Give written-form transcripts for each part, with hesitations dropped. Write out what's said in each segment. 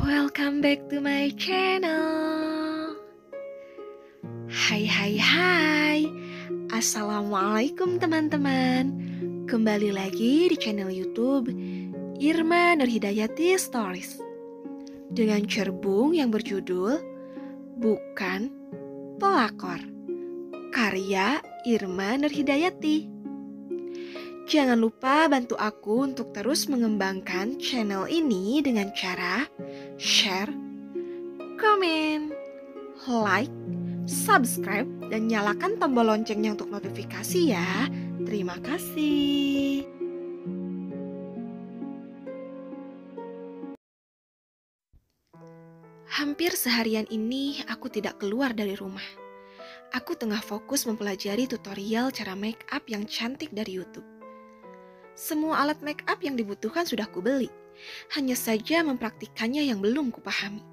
Welcome back to my channel. Hai. Assalamualaikum teman-teman. Kembali lagi di channel YouTube Irma Nurhidayati Stories dengan cerbung yang berjudul Bukan Pelakor, karya Irma Nurhidayati. Jangan lupa bantu aku untuk terus mengembangkan channel ini dengan cara share, komen, like, subscribe, dan nyalakan tombol loncengnya untuk notifikasi ya. Terima kasih. Hampir seharian ini aku tidak keluar dari rumah. Aku tengah fokus mempelajari tutorial cara make up yang cantik dari YouTube. Semua alat make up yang dibutuhkan sudah kubeli, hanya saja mempraktikannya yang belum kupahami.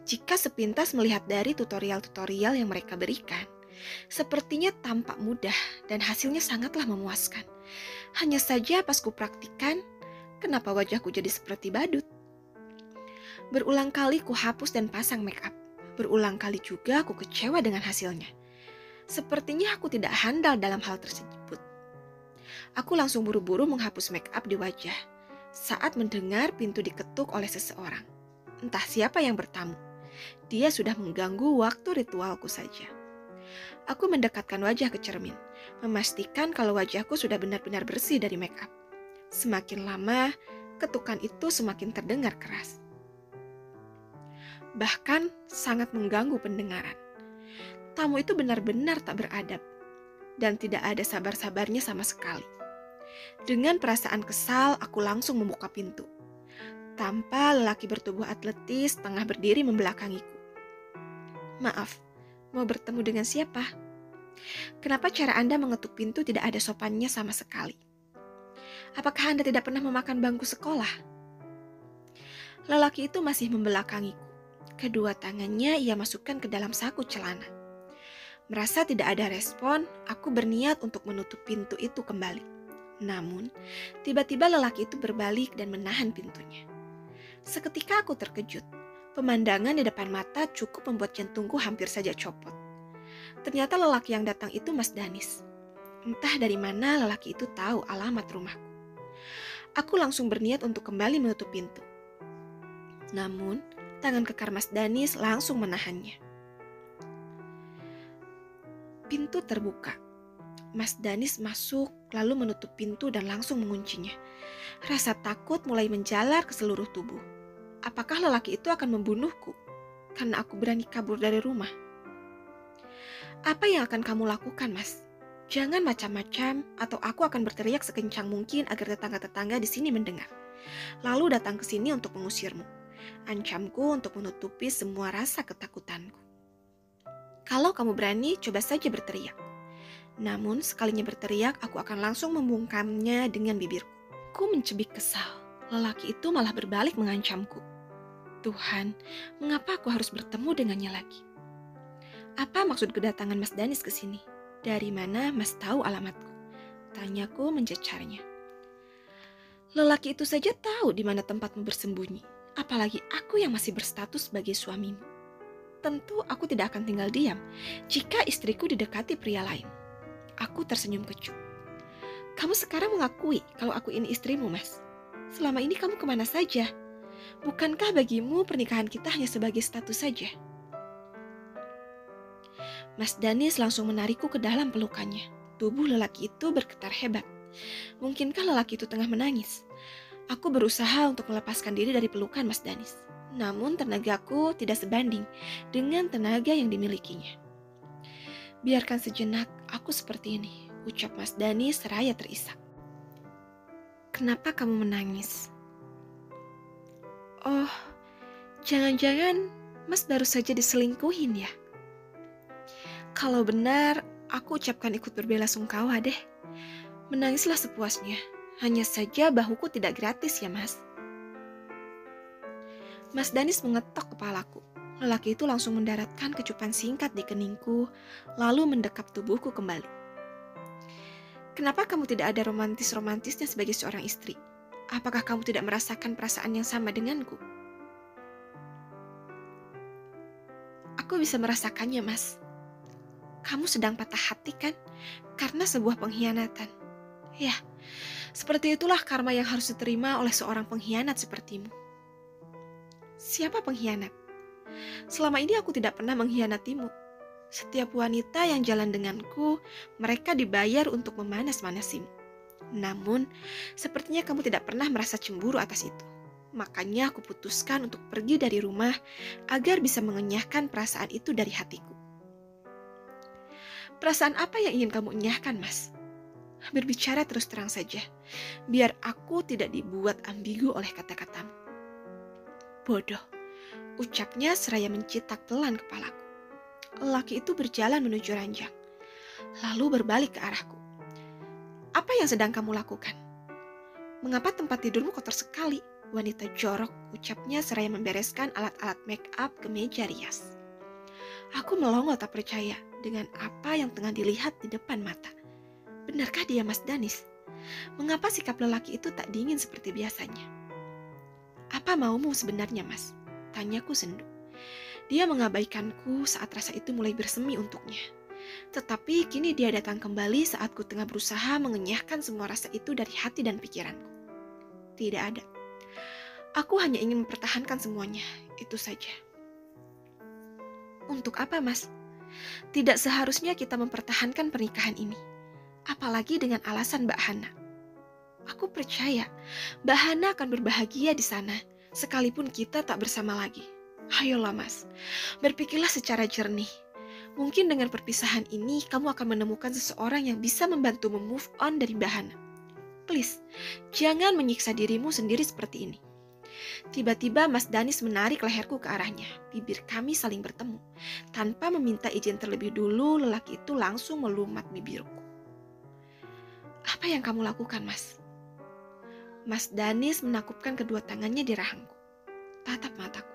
Jika sepintas melihat dari tutorial-tutorial yang mereka berikan, sepertinya tampak mudah dan hasilnya sangatlah memuaskan. Hanya saja pas kupraktikan, kenapa wajahku jadi seperti badut? Berulang kali kuhapus dan pasang make up. Berulang kali juga aku kecewa dengan hasilnya. Sepertinya aku tidak handal dalam hal tersebut. Aku langsung buru-buru menghapus make up di wajah saat mendengar pintu diketuk oleh seseorang. Entah siapa yang bertamu. Dia sudah mengganggu waktu ritualku saja. Aku mendekatkan wajah ke cermin, memastikan kalau wajahku sudah benar-benar bersih dari make up. Semakin lama, ketukan itu semakin terdengar keras. Bahkan sangat mengganggu pendengaran. Tamu itu benar-benar tak beradab dan tidak ada sabar-sabarnya sama sekali. Dengan perasaan kesal, aku langsung membuka pintu. Tampak lelaki bertubuh atletis tengah berdiri membelakangiku. Maaf, mau bertemu dengan siapa? Kenapa cara Anda mengetuk pintu tidak ada sopannya sama sekali? Apakah Anda tidak pernah memakan bangku sekolah? Lelaki itu masih membelakangiku. Kedua tangannya ia masukkan ke dalam saku celana. Merasa tidak ada respon, aku berniat untuk menutup pintu itu kembali. Namun, tiba-tiba lelaki itu berbalik dan menahan pintunya. Seketika aku terkejut. Pemandangan di depan mata cukup membuat jantungku hampir saja copot. Ternyata lelaki yang datang itu Mas Danis. Entah dari mana lelaki itu tahu alamat rumahku. Aku langsung berniat untuk kembali menutup pintu. Namun, tangan kekar Mas Danis langsung menahannya. Pintu terbuka. Mas Danis masuk, lalu menutup pintu dan langsung menguncinya. Rasa takut mulai menjalar ke seluruh tubuh. Apakah lelaki itu akan membunuhku karena aku berani kabur dari rumah? Apa yang akan kamu lakukan, Mas? Jangan macam-macam, atau aku akan berteriak sekencang mungkin agar tetangga-tetangga di sini mendengar. Lalu datang ke sini untuk mengusirmu. Ancamku untuk menutupi semua rasa ketakutanku. Kalau kamu berani, coba saja berteriak. Namun sekalinya berteriak, aku akan langsung membungkamnya dengan bibirku. Ku mencibik kesal. Lelaki itu malah berbalik mengancamku. Tuhan, mengapa aku harus bertemu dengannya lagi? Apa maksud kedatangan Mas Danis ke sini? Dari mana Mas tahu alamatku? Tanyaku mencecarnya. Lelaki itu saja tahu di mana tempatmu bersembunyi. Apalagi aku yang masih berstatus sebagai suamimu. Tentu aku tidak akan tinggal diam jika istriku didekati pria lain. Aku tersenyum kecut. Kamu sekarang mengakui kalau aku ini istrimu, Mas. Selama ini kamu kemana saja? Bukankah bagimu pernikahan kita hanya sebagai status saja? Mas Danis langsung menarikku ke dalam pelukannya. Tubuh lelaki itu bergetar hebat. Mungkinkah lelaki itu tengah menangis? Aku berusaha untuk melepaskan diri dari pelukan Mas Danis. Namun tenagaku tidak sebanding dengan tenaga yang dimilikinya. Biarkan sejenak aku seperti ini, ucap Mas Danis seraya terisak. Kenapa kamu menangis? Oh, jangan-jangan Mas baru saja diselingkuhin ya? Kalau benar, aku ucapkan ikut berbelasungkawa deh. Menangislah sepuasnya, hanya saja bahuku tidak gratis ya Mas. Mas Danis mengetok kepalaku. Lelaki itu langsung mendaratkan kecupan singkat di keningku, lalu mendekap tubuhku kembali. Kenapa kamu tidak ada romantis-romantisnya sebagai seorang istri? Apakah kamu tidak merasakan perasaan yang sama denganku? Aku bisa merasakannya, Mas. Kamu sedang patah hati kan? Karena sebuah pengkhianatan. Ya, seperti itulah karma yang harus diterima oleh seorang pengkhianat sepertimu. Siapa pengkhianat? Selama ini aku tidak pernah mengkhianatimu. Setiap wanita yang jalan denganku, mereka dibayar untuk memanas-manasimu. Namun, sepertinya kamu tidak pernah merasa cemburu atas itu. Makanya aku putuskan untuk pergi dari rumah agar bisa mengenyahkan perasaan itu dari hatiku. Perasaan apa yang ingin kamu enyahkan, Mas? Berbicara terus terang saja, biar aku tidak dibuat ambigu oleh kata-katamu. Bodoh, ucapnya seraya mencitak pelan kepalaku. Lelaki itu berjalan menuju ranjang, lalu berbalik ke arahku. Apa yang sedang kamu lakukan? Mengapa tempat tidurmu kotor sekali? Wanita jorok, ucapnya seraya membereskan alat-alat make up ke meja rias. Aku melongo tak percaya dengan apa yang tengah dilihat di depan mata. Benarkah dia Mas Danis? Mengapa sikap lelaki itu tak dingin seperti biasanya? Apa maumu sebenarnya, Mas? Tanyaku sendu. Dia mengabaikanku saat rasa itu mulai bersemi untuknya. Tetapi kini dia datang kembali saat ku tengah berusaha mengenyahkan semua rasa itu dari hati dan pikiranku. Tidak ada. Aku hanya ingin mempertahankan semuanya, itu saja. Untuk apa, Mas? Tidak seharusnya kita mempertahankan pernikahan ini. Apalagi dengan alasan Mbak Hana. Aku percaya Mbak Hana akan berbahagia di sana, sekalipun kita tak bersama lagi. Ayolah, Mas, berpikirlah secara jernih. Mungkin dengan perpisahan ini kamu akan menemukan seseorang yang bisa membantu move on dari Mbak Hana. Please, jangan menyiksa dirimu sendiri seperti ini. Tiba-tiba Mas Danis menarik leherku ke arahnya. Bibir kami saling bertemu. Tanpa meminta izin terlebih dulu, lelaki itu langsung melumat bibirku. Apa yang kamu lakukan, Mas? Mas Danis menakupkan kedua tangannya di rahangku. Tatap mataku.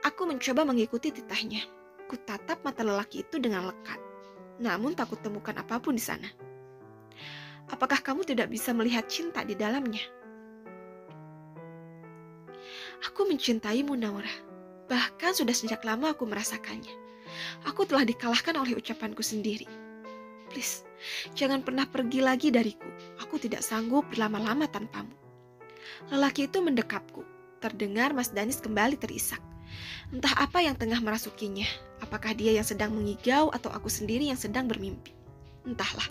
Aku mencoba mengikuti titahnya. Ku tatap mata lelaki itu dengan lekat. Namun tak kutemukan apapun di sana. Apakah kamu tidak bisa melihat cinta di dalamnya? Aku mencintaimu, Naura. Bahkan sudah sejak lama aku merasakannya. Aku telah dikalahkan oleh ucapanku sendiri. Please, jangan pernah pergi lagi dariku. Aku tidak sanggup berlama-lama tanpamu. Lelaki itu mendekapku. Terdengar Mas Danis kembali terisak. Entah apa yang tengah merasukinya. Apakah dia yang sedang mengigau atau aku sendiri yang sedang bermimpi? Entahlah,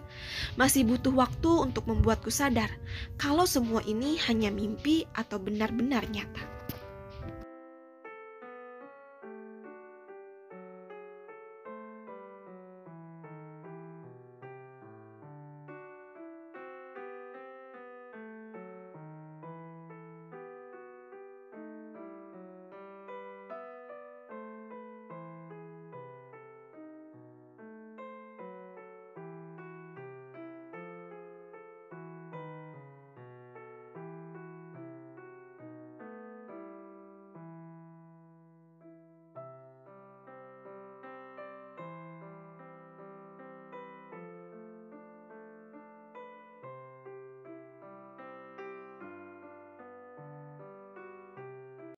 masih butuh waktu untuk membuatku sadar kalau semua ini hanya mimpi atau benar-benar nyata.